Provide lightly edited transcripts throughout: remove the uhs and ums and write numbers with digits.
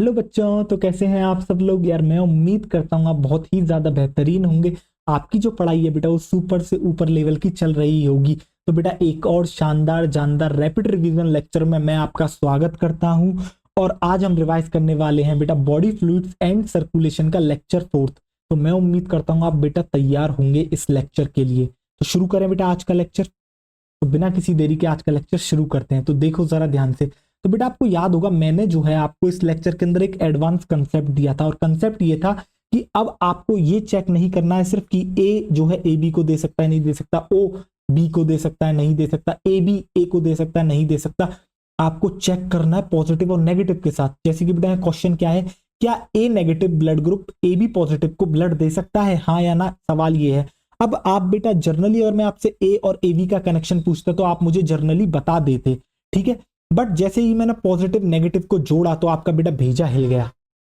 Hello बच्चों, तो कैसे हैं आप सब लोग। यार मैं उम्मीद करता हूँ आप बहुत ही ज्यादा बेहतरीन होंगे। आपकी जो पढ़ाई है बेटा वो सुपर से ऊपर लेवल की चल रही होगी। तो बेटा एक और शानदार जानदार रैपिड रिवीजन लेक्चर में मैं आपका स्वागत करता हूँ। और आज हम रिवाइज करने वाले हैं बेटा बॉडी फ्लूइड्स एंड सर्कुलेशन का लेक्चर फोर्थ। तो मैं उम्मीद करता हूँ आप बेटा तैयार होंगे इस लेक्चर के लिए। तो शुरू करें बेटा आज का लेक्चर। तो बिना किसी देरी के आज का लेक्चर शुरू करते हैं। तो देखो जरा ध्यान से। तो बेटा आपको याद होगा मैंने जो है आपको इस लेक्चर के अंदर एक एडवांस कंसेप्ट दिया था, और कंसेप्ट ये था कि अब आपको ये चेक नहीं करना है सिर्फ कि ए जो है ए बी को दे सकता है नहीं दे सकता, ओ बी को दे सकता है नहीं दे सकता, ए बी ए को दे सकता है नहीं दे सकता। आपको चेक करना है पॉजिटिव और नेगेटिव के साथ। जैसे कि बेटा क्वेश्चन क्या है, क्या A negative blood group A B positive को ब्लड दे सकता है, हाँ या ना, सवाल ये है। अब आप बेटा जर्नली अगर मैं आपसे ए और ए बी का कनेक्शन पूछता तो आप मुझे जर्नली बता देते, ठीक है। बट जैसे ही मैंने पॉजिटिव नेगेटिव को जोड़ा तो आपका बेटा भेजा हिल गया।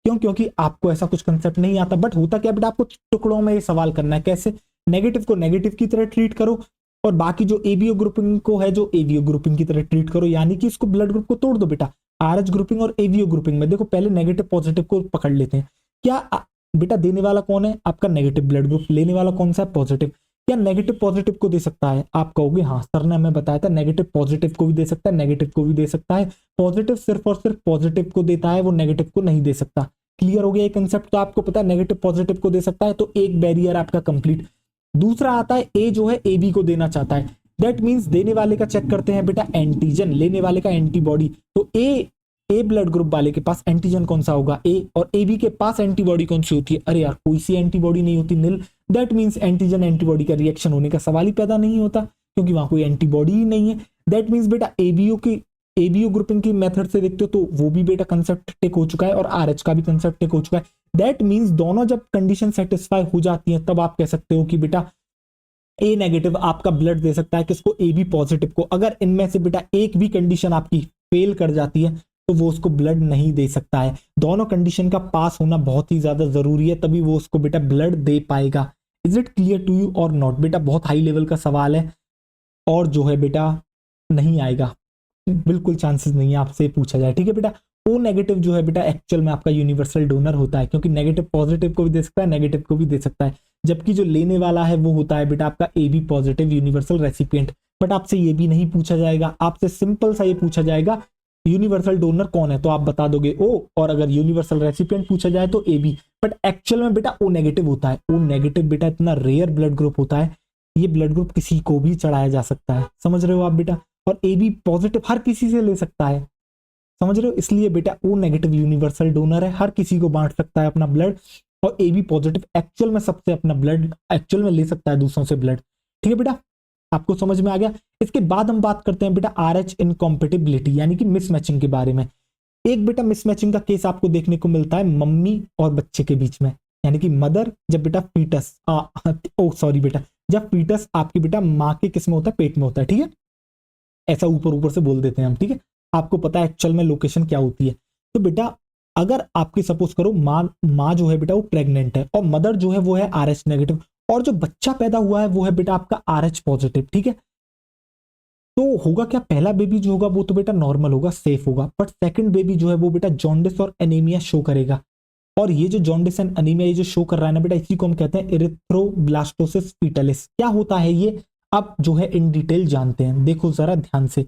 क्यों? क्योंकि आपको ऐसा कुछ कंसेप्ट नहीं आता। बट होता क्या बेटा, आपको टुकड़ों में ये सवाल करना है। कैसे? नेगेटिव को नेगेटिव की तरह ट्रीट करो और बाकी जो एबीओ ग्रुपिंग को है जो एवीओ ग्रुपिंग की तरह ट्रीट करो, यानी कि इसको ब्लड ग्रुप को तोड़ दो बेटा। आरएच ग्रुपिंग और एवीओ ग्रुपिंग में देखो पहले नेगेटिव पॉजिटिव को पकड़ लेते हैं। क्या बेटा देने वाला कौन है? आपका नेगेटिव ब्लड ग्रुप। लेने वाला कौन सा है? पॉजिटिव। क्या नेगेटिव पॉजिटिव को दे सकता है? आप कहोगे हाँ सर ने हमें बताया था नेगेटिव पॉजिटिव को भी दे सकता है, नेगेटिव को भी दे सकता है। पॉजिटिव सिर्फ और सिर्फ पॉजिटिव को देता है, वो नेगेटिव को नहीं दे सकता। क्लियर हो गया ये कंसेप्ट? तो आपको पता है नेगेटिव पॉजिटिव को दे सकता है, तो एक बैरियर आपका कंप्लीट। दूसरा आता है ए जो है ए बी को देना चाहता है। दैट मींस देने वाले का चेक करते हैं बेटा एंटीजन, लेने वाले का एंटीबॉडी। तो ए ब्लड ग्रुप वाले के पास एंटीजन कौन सा होगा? ए। और ए बी के पास एंटीबॉडी कौन सी होती है? अरे यार कोई सी एंटीबॉडी नहीं होती, नील। दैट मींस एंटीजन एंटीबॉडी का रिएक्शन होने का सवाल ही पैदा नहीं होता, क्योंकि वहां कोई एंटीबॉडी ही नहीं है। दैट मींस बेटा एबीओ ग्रुपिंग की मेथड से देखते हो तो वो भी बेटा कंसेप्ट टिक हो चुका है और आरएच का भी कंसेप्ट टिक हो चुका है। दैट मींस दोनों जब कंडीशन सेटिस्फाई हो जाती है तब आप कह सकते हो कि बेटा ए नेगेटिव आपका ब्लड दे सकता है किसको? ए बी पॉजिटिव को। अगर इनमें से बेटा एक भी कंडीशन आपकी फेल कर जाती है तो वो उसको ब्लड नहीं दे सकता है। दोनों कंडीशन का पास होना बहुत ही ज्यादा जरूरी है, तभी वो उसको बेटा ब्लड दे पाएगा। Is it clear to you और नॉट? बेटा बहुत हाई लेवल का सवाल है और जो है बेटा नहीं आएगा, बिल्कुल चांसेस नहीं है आपसे पूछा जाए, ठीक है बेटा। ओ नेगेटिव जो है बेटा एक्चुअल में आपका यूनिवर्सल डोनर होता है, क्योंकि नेगेटिव पॉजिटिव को भी दे सकता है, नेगेटिव को भी दे सकता है। जबकि जो लेने वाला है वो होता है बेटा आपका A B positive universal recipient. But आपसे ये भी नहीं पूछा जाएगा, आपसे सिंपल सा ये पूछा जाएगा यूनिवर्सल डोनर कौन है, तो आप बता दोगे ओ। और अगर यूनिवर्सल रेसिपिएंट पूछा जाए तो ए बी। बट एक्चुअल में बेटा ओ नेगेटिव होता है। ओ नेगेटिव बेटा इतना रेयर ब्लड ग्रुप होता है, ये ब्लड ग्रुप किसी को भी चढ़ाया जा सकता है, समझ रहे हो आप बेटा। और ए बी पॉजिटिव हर किसी से ले सकता है, समझ रहे हो। इसलिए बेटा ओ नेगेटिव यूनिवर्सल डोनर है, हर किसी को बांट सकता है अपना ब्लड। और ए बी पॉजिटिव एक्चुअल में सबसे अपना ब्लड एक्चुअल में ले सकता है दूसरों से ब्लड, ठीक है बेटा। आपको समझ में आ गया। इसके बाद हम बात करते हैं बेटा आर एच इनकॉम्पेटिबिलिटी यानी कि मिसमैचिंग के बारे में। एक बेटा मिसमैचिंग का केस आपको देखने को मिलता है मम्मी और बच्चे के बीच में, यानी कि मदर जब बेटा फीटस ओ सॉरी बेटा जब फीटस आपकी बेटा माँ के किस में होता है? पेट में होता है, ठीक है। ऐसा ऊपर ऊपर से बोल देते हैं हम, ठीक है। आपको पता है एक्चुअल में लोकेशन क्या होती है। तो बेटा अगर आपकी सपोज करो माँ जो है बेटा वो प्रेग्नेंट है और मदर जो है वो है आर एच नेगेटिव, और जो बच्चा पैदा हुआ है वो है बेटा आपका आर एच पॉजिटिव, ठीक है। तो होगा क्या, पहला बेबी जो होगा वो तो बेटा नॉर्मल होगा, सेफ होगा। बट सेकंड बेबी जो है वो बेटा जॉन्डिस और एनीमिया शो करेगा। और ये जो जॉन्डिस एंड एनीमिया ये जो शो कर रहा है ना बेटा, इसी को हम कहते हैं इरिथ्रोब्लास्टोसिस फीटलिस। क्या होता है ये, अब जो है इन डिटेल जानते हैं। देखो जरा ध्यान से,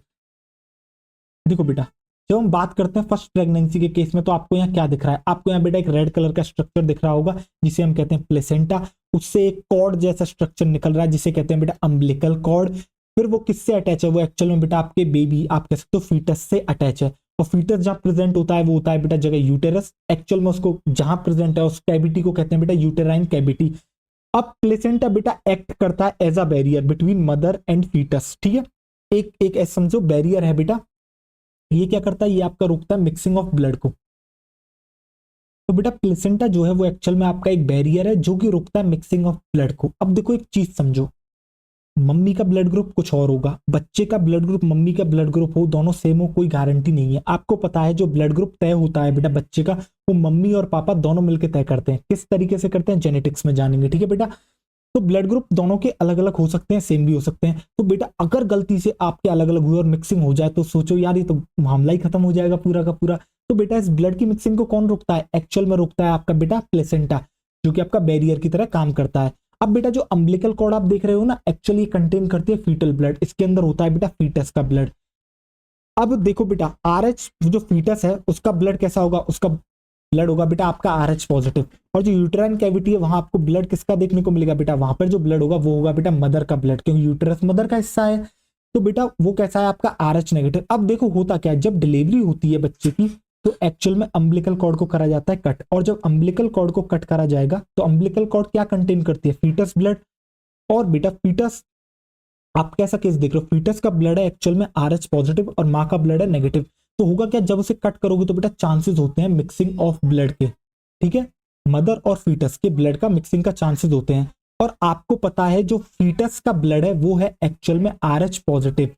देखो बेटा जब हम बात करते हैं फर्स्ट प्रेगनेंसी के केस में तो आपको यहाँ क्या दिख रहा है? आपको यहाँ बेटा एक रेड कलर का स्ट्रक्चर दिख रहा होगा जिसे हम कहते हैं प्लेसेंटा। उससे एक कॉर्ड जैसा स्ट्रक्चर निकल रहा है जिसे कहते हैं बेटा अम्बिलिकल कॉर्ड। फिर वो किससे अटैच है? वो एक्चुअल में बेटा आपके बेबी आप कह सकते हो फीटस से अटैच है। और फीटस जहां प्रेजेंट होता है वो होता है बेटा जगह यूटेरस। एक्चुअल में उसको जहां प्रेजेंट है उस कैविटी को कहते हैं बेटा यूटेराइन कैविटी। अब प्लेसेंटा बेटा एक्ट करता है as a barrier between mother and foetus, ठीक है। एक एक ऐसा समझो बैरियर है बेटा। ये क्या करता है? ये आपका रोकता है मिक्सिंग ऑफ ब्लड को। तो बेटा प्लेसेंटा जो है वो एक्चुअल में आपका एक बैरियर है जो कि रोकता है मिक्सिंग ऑफ ब्लड को। अब देखो एक चीज समझो, मम्मी का ब्लड ग्रुप कुछ और होगा, बच्चे का ब्लड ग्रुप मम्मी का ब्लड ग्रुप हो, दोनों सेम हो, कोई गारंटी नहीं है। आपको पता है जो ब्लड ग्रुप तय होता है बेटा बच्चे का, वो मम्मी और पापा दोनों मिलकर तय करते हैं। किस तरीके से करते हैं जेनेटिक्स में जानेंगे, ठीक है बेटा। तो ब्लड ग्रुप दोनों के अलग अलग हो सकते हैं, सेम भी हो सकते हैं। तो बेटा अगर गलती से आपके अलग अलग हुए और मिक्सिंग हो जाए तो सोचो यार ये तो मामला ही खत्म हो जाएगा पूरा का पूरा। तो बेटा इस ब्लड की मिक्सिंग को कौन रोकता है? एक्चुअल में रोकता है आपका बेटा प्लेसेंटा, जो कि आपका बैरियर की तरह काम करता है। अब बेटा जो अम्बिलिकल कॉर्ड आप देख रहे हो ना, एक्चुअली कंटेन करती है फीटल ब्लड, इसके अंदर होता है बेटा फीटस का ब्लड। अब देखो बेटा RH जो फीटस है उसका ब्लड कैसा होगा? उसका ब्लड होगा बेटा आपका RH पॉजिटिव। और जो यूट्राइन कैविटी है वहां आपको ब्लड किसका देखने को मिलेगा बेटा? वहां पर जो ब्लड होगा वो होगा बेटा मदर का ब्लड, क्योंकि यूट्रस मदर का हिस्सा है। तो बेटा वो कैसा है आपका RH नेगेटिव। अब देखो होता क्या है, जब डिलीवरी होती है बच्चे की तो एक्चुअल में अम्बिलिकल कॉर्ड को करा जाता है कट, और जब अम्बिलिकल कॉर्ड को कट करा जाएगा तो अम्बिलिकल कॉर्ड क्या कंटेन करती है? Foetus blood. और बेटा फीटस, आप कैसा केस देख रहे हो? फीटस का ब्लड है एक्चुअल में RH पॉजिटिव और माँ का ब्लड है नेगेटिव। तो होगा क्या, जब उसे कट करोगे तो बेटा चांसेस होते हैं मिक्सिंग ऑफ ब्लड के, ठीक है, मदर और फीटस के ब्लड का मिक्सिंग का चांसेस होते हैं। और आपको पता है जो फीटस का ब्लड है वो है एक्चुअल में RH पॉजिटिव।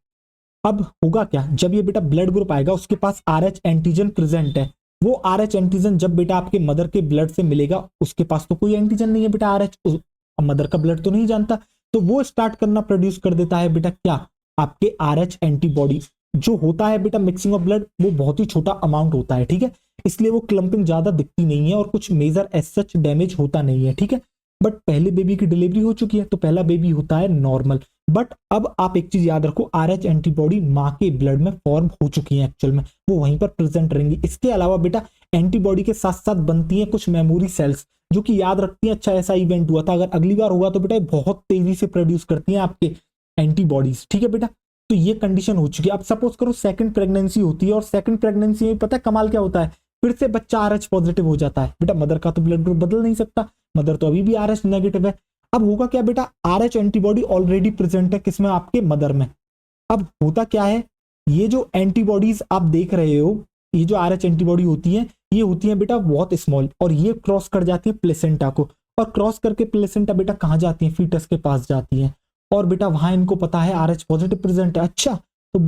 अब होगा क्या, जब ये बेटा ब्लड ग्रुप आएगा उसके पास RH एंटीजन प्रेजेंट है, वो RH एंटीजन जब बेटा आपके मदर के ब्लड से मिलेगा, उसके पास तो कोई एंटीजन नहीं है बेटा RH, मदर का ब्लड तो नहीं जानता, तो वो स्टार्ट करना प्रोड्यूस कर देता है बेटा क्या? आपके RH एंटीबॉडी। जो होता है बेटा मिक्सिंग ऑफ ब्लड वो बहुत ही छोटा अमाउंट होता है, ठीक है, इसलिए वो क्लंपिंग ज्यादा दिखती नहीं है और कुछ मेजर एज सच डैमेज होता नहीं है, ठीक है। बट पहले बेबी की डिलीवरी हो चुकी है तो पहला बेबी होता है नॉर्मल। बट अब आप एक चीज याद रखो, RH एंटीबॉडी माँ के ब्लड में फॉर्म हो चुकी है एक्चुअल में, वो वहीं पर प्रेजेंट रहेंगी। इसके अलावा बेटा एंटीबॉडी के साथ साथ बनती है कुछ मेमोरी सेल्स जो कि याद रखती है अच्छा ऐसा इवेंट हुआ था, अगर अगली बार हुआ तो बेटा बहुत तेजी से प्रोड्यूस करती हैं आपके एंटीबॉडीज, ठीक है बेटा। तो ये कंडीशन हो चुकी है। अब सपोज करो सेकंड प्रेगनेंसी होती है और सेकंड प्रेगनेंसी में पता है कमाल क्या होता है, फिर से बच्चा RH पॉजिटिव हो जाता है। बेटा मदर का तो ब्लड ग्रुप बदल नहीं सकता, मदर तो अभी भी RH नेगेटिव है। अब होगा क्या बेटा, RH एंटीबॉडी ऑलरेडी प्रेजेंट है किसमें? आपके मदर में। अब होता क्या है, ये जो एंटीबॉडीज आप देख रहे हो, ये जो RH एंटीबॉडी होती है ये होती है बेटा बहुत स्मॉल, और ये क्रॉस कर जाती है प्लेसेंटा को, और क्रॉस करके प्लेसेंटा बेटा कहाँ जाती है? फीटस के पास जाती है। और बेटा वहां इनको पता है RH पॉजिटिव प्रेजेंट है, अच्छा तो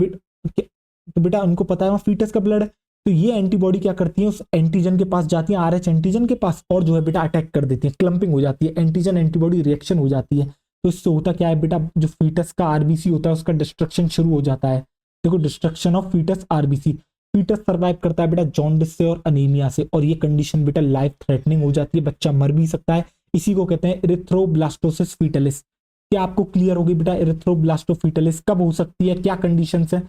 बेटा उनको पता है वहां फीटस का ब्लड है, तो ये एंटीबॉडी क्या करती है? उस एंटीजन के पास जाती है, RH एंटीजन के पास, और जो है बेटा अटैक कर देती है, क्लंपिंग हो जाती है, एंटीजन एंटीबॉडी रिएक्शन हो जाती है। तो इससे होता क्या है बेटा, जो फीटस का RBC होता है उसका डिस्ट्रक्शन शुरू हो जाता है। देखो destruction of foetus RBC, foetus survive करता है बेटा जॉन्डिस से और अनीमिया से, और ये कंडीशन बेटा लाइफ थ्रेटनिंग हो जाती है, बच्चा मर भी सकता है। इसी को कहते हैं इरिथ्रोब्लास्टोसिस फीटलिस। क्या आपको क्लियर होगी बेटा इरिथ्रोब्लास्टोफीटलिस कब हो सकती है, क्या कंडीशंस है,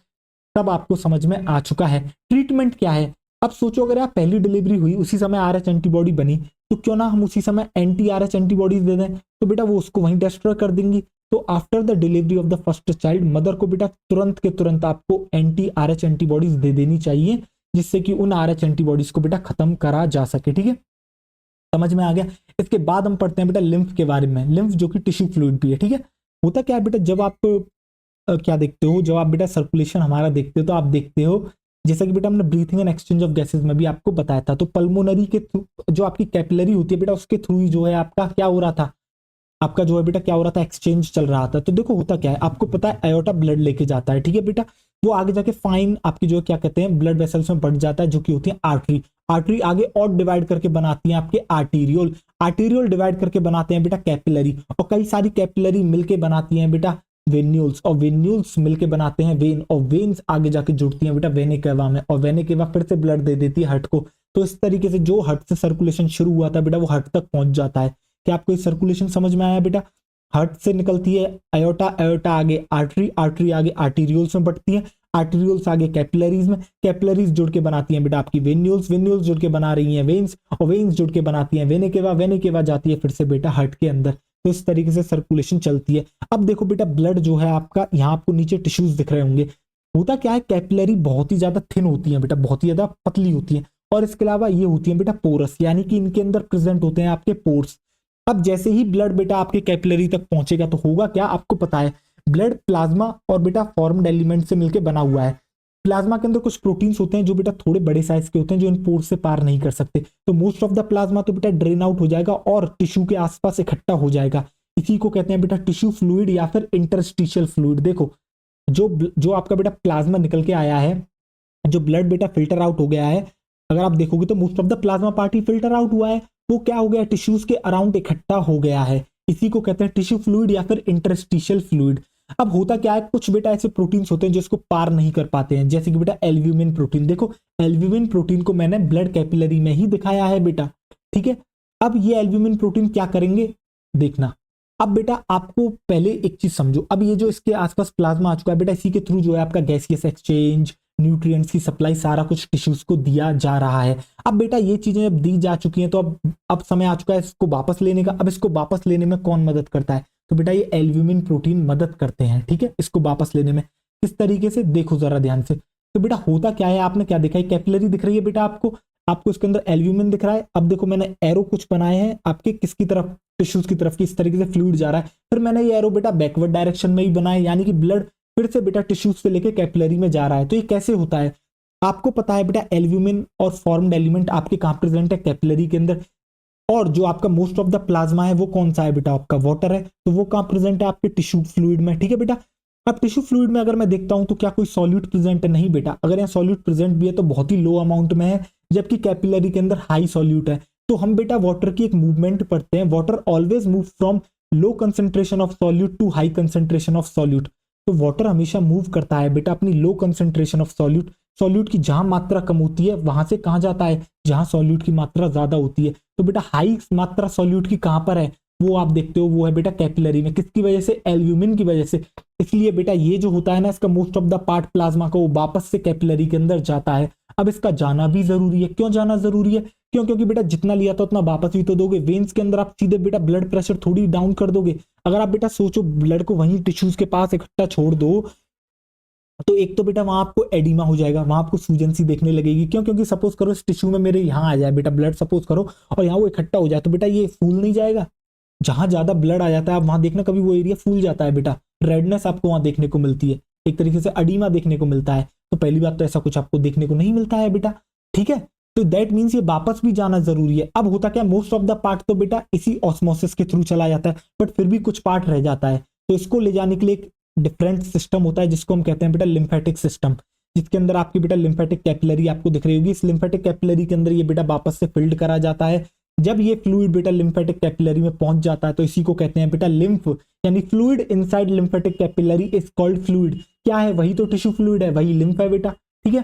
तब आपको समझ में आ चुका है। ट्रीटमेंट क्या है? अब सोचो अगर आप पहली डिलीवरी हुई उसी समय RH एंटीबॉडी बनी तो क्यों ना हम उसी समय एंटी RH एंटीबॉडीज दे दें, तो बेटा वो उसको वहीं डिस्ट्रॉय कर देंगी। तो after the delivery of the first child mother को बेटा तुरंत के तुरंत आपको एंटी RH एंटीबॉडीज दे देनी चाहिए, जिससे कि उन RH एंटीबॉडीज को बेटा खत्म करा जा सके, ठीक है, समझ में आ गया। इसके बाद हम पढ़ते हैं बेटा लिम्फ के बारे में। लिम्फ जो कि टिश्यू फ्लूइड भी है, ठीक है। होता क्या है बेटा, जब आप क्या देखते हो, जब आप बेटा सर्कुलेशन हमारा देखते हो तो आप देखते हो जैसा कि बेटा हमने breathing and exchange of gases में भी आपको बताया था, तो पल्मोनरी के थ्रू जो आपकी कैपिलरी होती है बेटा उसके थ्रू ही जो है आपका क्या हो रहा था, आपका जो है बेटा क्या हो रहा था, एक्सचेंज चल रहा था। तो देखो होता क्या है, आपको पता है अयोटा ब्लड लेके जाता है, ठीक है बेटा, वो आगे जाके फाइन आपकी जो क्या कहते हैं ब्लड वेसल्स में बढ़ जाता है, जो कि होती है आर्टरी। आर्टरी आगे और डिवाइड करके बनाती है आपके आर्टीरियोल, आर्टीरियोल डिवाइड करके बनाते हैं बेटा कैपिलरी, और कई सारी कैपिलरी मिलके बनाती हैं बेटा वेन्यूल्स, और वेन्यूल्स मिलके बनाते हैं वेन, और वेन्स आगे जाके जुड़ती हैं बेटा वेने केवा में, और वेने केवा फिर से ब्लड दे देती है हर्ट को। तो इस तरीके से जो हर्ट से सर्कुलेशन शुरू हुआ था बेटा वो हर्ट तक पहुंच जाता है। क्या आपको ये सर्कुलेशन समझ में आया बेटा? हार्ट से निकलती है अयोटा, अयोटा आगे आर्टरी, आर्टरी आगे आर्टीरियोल्स में बढ़ती है, आर्टीरियोल्स आगे कैपिलरीज में, कैपिलरीज जुड़ के बनाती हैं बेटा आपकी वेन्यूल्स, वेन्यूल्स जुड़ के बना रही हैं वेन्स, और वेन्स जुड़ के बनाती हैं वेने केवा, वेने केवा जाती है फिर से बेटा हार्ट के अंदर। तो इस तरीके से सर्कुलेशन चलती है। अब देखो बेटा ब्लड जो है आपका, यहाँ आपको नीचे टिश्यूज दिख रहे होंगे, होता क्या है कैपिलरी बहुत ही ज्यादा थिन होती है बेटा, बहुत ही ज्यादा पतली होती है, और इसके अलावा ये होती है बेटा पोरस, यानी कि इनके अंदर प्रेजेंट होते हैं आपके पोर्स। अब जैसे ही ब्लड बेटा आपके कैपिलरी तक पहुंचेगा तो होगा क्या, आपको पता है ब्लड प्लाज्मा और बेटा फॉर्म्ड एलिमेंट से मिलकर बना हुआ है। प्लाज्मा के अंदर कुछ प्रोटीन्स होते हैं जो बेटा थोड़े बड़े साइज के होते हैं, जो इन पोर्स से पार नहीं कर सकते, तो मोस्ट ऑफ द प्लाज्मा तो बेटा ड्रेन आउट हो जाएगा और टिश्यू के आसपास इकट्ठा हो जाएगा। इसी को कहते हैं बेटा टिश्यू फ्लूइड या फिर इंटरस्टिशियल फ्लूइड। देखो जो आपका बेटा प्लाज्मा निकल के आया है, जो ब्लड बेटा फिल्टर आउट हो गया है, अगर आप देखोगे तो most of the plasma party filter out हुआ है, वो क्या हो गया, टिश्यूज के अराउंड इकट्ठा हो गया है। इसी को कहते हैं टिश्यू फ्लूइड या फिर इंटरस्टिशियल फ्लूइड। अब होता क्या है, कुछ बेटा ऐसे प्रोटीन्स होते हैं जो इसको पार नहीं कर पाते हैं, जैसे कि बेटा एल्ब्यूमिन प्रोटीन। देखो एल्ब्यूमिन प्रोटीन को मैंने ब्लड कैपिलरी में ही दिखाया है बेटा, ठीक है। अब ये एल्ब्यूमिन प्रोटीन क्या करेंगे देखना। अब बेटा आपको पहले एक चीज समझो, अब ये जो इसके आसपास प्लाज्मा आ चुका है बेटा, इसी के थ्रू जो है आपका गैसियस एक्सचेंज, न्यूट्रिएंट्स की सप्लाई, सारा कुछ टिश्यूज को दिया जा रहा है। अब बेटा ये चीजें जब दी जा चुकी हैं तो अब समय आ चुका है इसको वापस लेने का। अब इसको वापस लेने में कौन मदद करता है, तो बेटा ये एल्ब्यूमिन प्रोटीन मदद करते हैं, ठीक है, इसको वापस लेने में। किस तरीके से, देखो जरा ध्यान से। तो बेटा होता क्या है, आपने क्या देखा है, कैपिलरी दिख रही है बेटा आपको इसके अंदर एल्ब्यूमिन दिख रहा है। अब देखो मैंने एरो कुछ बनाए हैं आपके किसकी तरफ, टिश्यूज की तरफ की, इस तरीके से फ्लूइड जा रहा है। फिर मैंने ये एरो बेटा बैकवर्ड डायरेक्शन में ही बनाए, यानी कि ब्लड फिर से बेटा टिश्यूज से लेके कैपिलरी में जा रहा है। तो ये कैसे होता है, आपको पता है बेटा एल्ब्यूमिन और फॉर्म्ड एलिमेंट आपके कहां प्रेजेंट है, कैपिलरी के अंदर। और जो आपका मोस्ट ऑफ द प्लाज्मा है वो कौन सा है बेटा, आपका वाटर है। तो वो कहां प्रेजेंट है, आपके टिश्यू फ्लूइड में, ठीक है बेटा। अब टिश्यू फ्लूइड में अगर मैं देखता हूं तो क्या कोई सॉल्यूट प्रेजेंट है, नहीं बेटा। अगर यहाँ सॉल्यूट प्रेजेंट भी है तो बहुत ही लो अमाउंट में है, जबकि कैपिलरी के अंदर हाई सॉल्यूट है। तो हम बेटा वाटर की एक मूवमेंट पढ़ते हैं, water always move from low concentration of solute to high concentration of solute. तो वाटर हमेशा मूव करता है बेटा अपनी low concentration of solute, solute की जहां मात्रा कम होती है वहां से कहां जाता है, जहां सॉल्यूट की मात्रा ज्यादा होती है। तो बेटा हाई मात्रा सॉल्यूट की कहां पर है, वो आप देखते हो वो है बेटा कैपिलरी में। किसकी वजह से, एल्ब्यूमिन की वजह से। इसलिए बेटा ये जो होता है ना, इसका most of the part plasma का वो वापस से कैपिलरी के अंदर जाता है। अब इसका जाना भी जरूरी है, क्यों जाना जरूरी है, क्यों, क्योंकि बेटा जितना लिया था उतना वापस भी तो दोगे। वेन्स के अंदर आप सीधे बेटा ब्लड प्रेशर थोड़ी डाउन कर दोगे। अगर आप बेटा सोचो ब्लड को वहीं टिश्यूज के पास इकट्ठा छोड़ दो, तो एक तो बेटा वहां आपको एडिमा हो जाएगा, वहां आपको सूजन सी देखने लगेगी। क्यों, क्योंकि सपोज करो इस टिश्यू में मेरे यहाँ आ जाए बेटा ब्लड, सपोज करो, और यहाँ वो इकट्ठा हो जाए, तो बेटा ये फूल नहीं जाएगा। जहां ज्यादा ब्लड आ जाता है आप वहां देखना कभी वो एरिया फूल जाता है बेटा, रेडनेस आपको वहां देखने को मिलती है, एक तरीके से अडीमा देखने को मिलता है। तो पहली बात तो ऐसा कुछ आपको देखने को नहीं मिलता है बेटा, ठीक है। तो दैट मीन्स ये वापस भी जाना जरूरी है। अब होता क्या, मोस्ट ऑफ द पार्ट तो बेटा इसी ऑस्मोसिस के थ्रू चला जाता है, बट फिर भी कुछ पार्ट रह जाता है। तो इसको ले जाने के लिए एक डिफरेंट सिस्टम होता है जिसको हम कहते हैं बेटा लिम्फेटिक सिस्टम, जिसके अंदर आपकी बेटा लिम्फेटिक कैपिलरी आपको दिख रही होगी। इस लिम्फेटिक कैपिलरी के अंदर ये बेटा वापस से फिल्ड करा जाता है। जब ये फ्लूइड बेटा लिम्फेटिक कैपिलरी में पहुंच जाता है तो इसी को कहते हैं बेटा लिम्फ, यानी fluid inside lymphatic capillary is called fluid. क्या है, वही तो टिश्यू फ्लूइड है, वही लिम्फ है बेटा, ठीक है।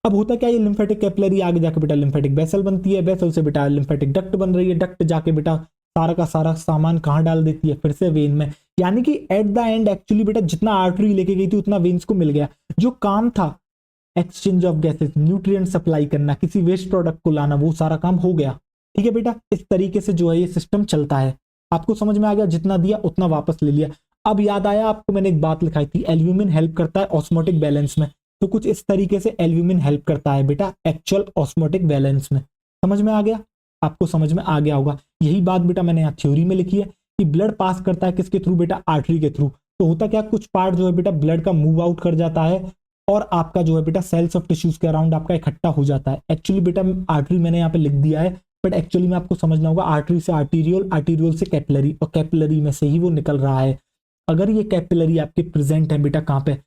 अब होता क्या, ये लिम्फेटिक कैपिलरी आगे जाके बेटा लिम्फेटिक वेसल बनती है, वेसल से बेटा लिम्फेटिक डक्ट बन रही है, डक्ट जाके बेटा सारा का सारा सामान कहाँ डाल देती है, फिर से वेन में। यानी कि एट द एंड एक्चुअली बेटा जितना आर्टरी लेके गई थी उतना वेन्स को मिल गया। जो काम था exchange of gases, nutrient supply करना, किसी वेस्ट प्रोडक्ट को लाना, वो सारा काम हो गया, ठीक है बेटा। इस तरीके से जो है ये सिस्टम चलता है। आपको समझ में आ गया, जितना दिया उतना वापस ले लिया। अब याद आया आपको, मैंने एक बात लिखाई थी, एल्ब्यूमिन हेल्प करता है ऑस्मोटिक बैलेंस में। तो कुछ इस तरीके से एल्ब्यूमिन हेल्प करता है बेटा एक्चुअल ऑस्मोटिक बैलेंस में। समझ में आ गया, आपको समझ में आ गया होगा। यही बात बेटा मैंने यहाँ थ्योरी में लिखी है कि ब्लड पास करता है किसके थ्रू बेटा, आर्टरी के थ्रू। तो होता क्या, कुछ पार्ट जो है बेटा ब्लड का मूव आउट कर जाता है और आपका जो है बेटा सेल्स ऑफ टिश्यूज के अराउंड आपका इकट्ठा हो जाता है। एक्चुअली बेटा आर्टरी मैंने यहाँ पे लिख दिया है, बट एक्चुअली में आपको समझना होगा आर्टरी से आर्टीरियल, आर्टीरियल से कैपिलरी, और कैपिलरी में से ही वो निकल रहा है। अगर ये कैपिलरी आपके प्रेजेंट है बेटा कहाँ पे,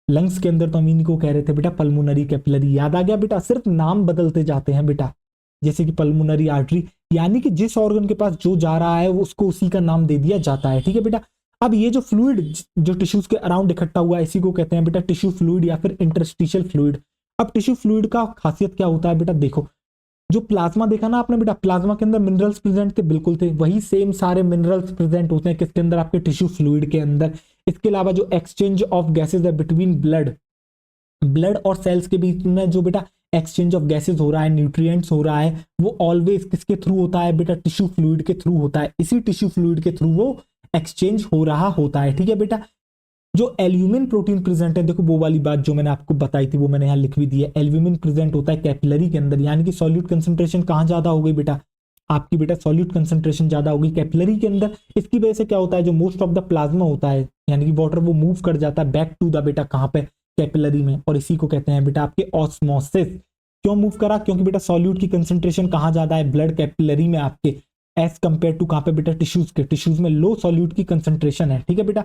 लंग्स के अंदर, तो हम इनको कह रहे थे बेटा पल्मोनरी कैपिलरी। याद आ गया बेटा, सिर्फ नाम बदलते जाते हैं बेटा, जैसे कि पल्मोनरी आर्टरी, यानी कि जिस ऑर्गन के पास जो जा रहा है उसको उसी का नाम दे दिया जाता है, ठीक है बेटा। अब ये जो फ्लूइड जो टिश्यूज के अराउंड इकट्ठा हुआ है इसी को कहते हैं बेटा टिश्यू फ्लूइड या फिर इंटरस्टिशियल फ्लूइड। अब टिश्यू फ्लूइड का खासियत क्या होता है बेटा, देखो जो प्लाज्मा देखा ना आपने बेटा, प्लाज्मा के अंदर मिनरल्स प्रेजेंट थे, बिल्कुल थे, वही सेम सारे मिनरल्स प्रेजेंट होते हैं किसके अंदर, आपके टिश्यू फ्लूइड के अंदर। इसके अलावा जो एक्सचेंज ऑफ गैसेज है बिटवीन ब्लड और सेल्स के बीच में जो बेटा एक्सचेंज ऑफ गैसेज हो रहा है, न्यूट्रिएंट्स हो रहा है, वो ऑलवेज किसके थ्रू होता है बेटा, टिश्यू फ्लूइड के थ्रू होता है। इसी टिश्यू फ्लूइड के थ्रू वो एक्सचेंज हो रहा होता है, ठीक है बेटा। जो एल्ब्यूमिन प्रोटीन प्रेजेंट है, देखो वो वाली बात जो मैंने आपको बताई थी वो मैंने यहाँ लिख भी दी है। एल्ब्यूमिन प्रेजेंट होता है कैपिलरी के अंदर, यानी कि सॉल्यूट कंसंट्रेशन कहाँ ज्यादा हो गई बेटा, आपकी बेटा सॉल्यूट कंसंट्रेशन ज्यादा होगी कैपिलरी के अंदर। इसकी वजह से क्या होता है, जो मोस्ट ऑफ द प्लाज्मा होता है यानी कि वाटर, वो मूव कर जाता है बैक टू द बेटा कहाँ पे, कैपिलरी में, और इसी को कहते हैं बेटा आपके ऑस्मोसिस। क्यों मूव करा, क्योंकि बेटा सॉल्यूट की कंसंट्रेशन कहाँ ज्यादा है, ब्लड कैपिलरी में आपके, एज कंपेयर टू कहाँ पे बेटा, टिश्यूज के, टिश्यूज में लो सॉल्यूट की कंसंट्रेशन है, ठीक है बेटा।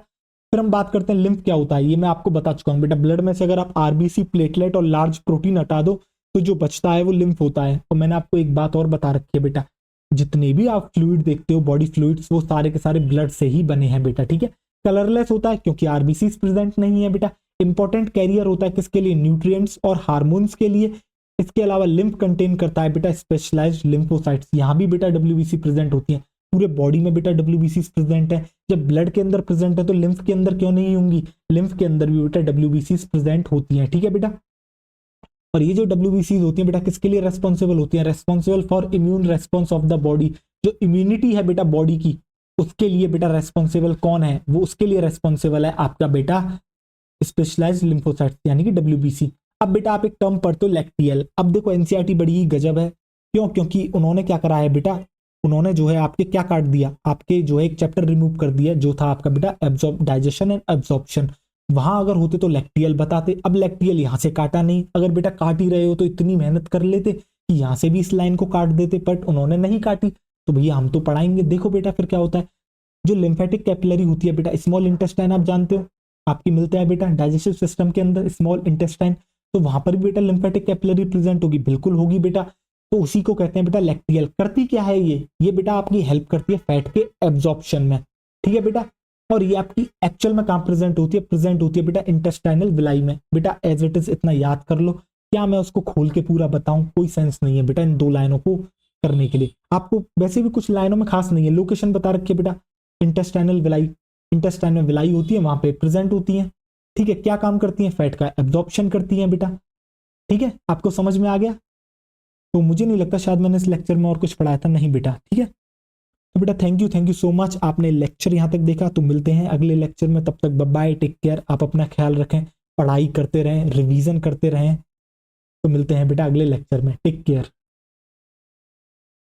फिर हम बात करते हैं लिम्फ क्या होता है, ये मैं आपको बता चुका हूँ बेटा। ब्लड में से अगर आप आरबीसी, प्लेटलेट और लार्ज प्रोटीन हटा दो तो जो बचता है वो लिम्फ होता है। और मैंने आपको एक बात और बता रखी है बेटा, जितने भी आप फ्लूइड देखते हो बॉडी फ्लूइड्स वो सारे के सारे ब्लड से ही बने हैं बेटा, ठीक है। कलरलेस होता है क्योंकि आरबीसी प्रेजेंट नहीं है बेटा। इंपॉर्टेंट कैरियर होता है किसके लिए, न्यूट्रिएंट्स और हार्मोन्स के लिए। इसके अलावा लिम्फ कंटेन करता है बेटा स्पेशलाइज्ड लिम्फोसाइट्स, यहाँ भी बेटा डब्ल्यूबीसी प्रेजेंट होती है। पूरे बॉडी में बेटा डब्ल्यूबीसी प्रेजेंट है। जब ब्लड के अंदर प्रेजेंट है तो लिम्फ के अंदर क्यों नहीं होंगी, लिम्फ के अंदर भी बेटा डब्ल्यूबीसी प्रेजेंट होती है, ठीक है बेटा। और ये जो डब्ल्यूबीसी होती है बेटा किसके लिए रेस्पॉन्सिबल होती है, responsible for immune response of the body. जो इम्यूनिटी है बेटा बॉडी की उसके लिए बेटा रेस्पॉन्सिबल कौन है, वो उसके लिए रेस्पॉन्सिबल है आपका बेटा स्पेशलाइज्ड लिम्फोसाइट्स यानी कि डब्ल्यूबीसी। अब बेटा आप एक टर्म पढ़ते हो लैक्टियल। अब देखो एनसीईआरटी बड़ी ही गजब है, क्यों, क्योंकि उन्होंने क्या करा है बेटा, उन्होंने जो है आपके क्या काट दिया, आपके जो है एक चैप्टर रिमूव कर दिया जो था आपका बेटा एब्जॉर्ब डाइजेशन एंड एब्जॉर्प्शन। वहां अगर होते तो लैक्टियल बताते, अब लैक्टियल यहाँ से काटा नहीं। अगर बेटा काट ही रहे हो तो इतनी मेहनत कर लेते कि यहाँ से भी इस लाइन को काट देते, बट उन्होंने नहीं काटी। तो भैया हम तो पढ़ाएंगे। देखो बेटा फिर क्या होता है, जो लिम्फेटिक कैपिलरी होती है बेटा, स्मॉल इंटेस्टाइन आप जानते हो आपकी मिलता है बेटा डाइजेस्टिव सिस्टम के अंदर स्मॉल इंटेस्टाइन, तो वहां पर भी बेटा लिम्फेटिक कैपिलरी प्रेजेंट होगी, बिल्कुल होगी बेटा। तो उसी को कहते हैं बेटा लैक्टियल। करती क्या है ये बेटा आपकी हेल्प करती है फैट के एब्जॉर्प्शन में, ठीक है बेटा। और ये आपकी एक्चुअल में कहाँ प्रेजेंट होती है, प्रेजेंट होती है बेटा इंटेस्टाइनल विलाई में। बेटा एज इट इज इतना याद कर लो, क्या मैं उसको खोल के पूरा बताऊं, कोई सेंस नहीं है बेटा इन दो लाइनों को करने के लिए। आपको वैसे भी कुछ लाइनों में खास नहीं है, लोकेशन बता रखी है बेटा इंटेस्टाइनल विलाई, इंटेस्टाइनल विलाई होती है वहां पे प्रेजेंट होती है, ठीक है। क्या काम करती है, फैट का एब्जॉर्प्शन करती है बेटा, ठीक है। आपको समझ में आ गया। तो मुझे नहीं लगता शायद मैंने इस लेक्चर में और कुछ पढ़ाया था, नहीं बेटा, ठीक है। तो बेटा थैंक यू सो मच, आपने लेक्चर यहाँ तक देखा। तो मिलते हैं अगले लेक्चर में, तब तक बाय बाय, टेक केयर। आप अपना ख्याल रखें, पढ़ाई करते रहें, रिवीजन करते रहें। तो मिलते हैं बेटा अगले लेक्चर में, टेक केयर।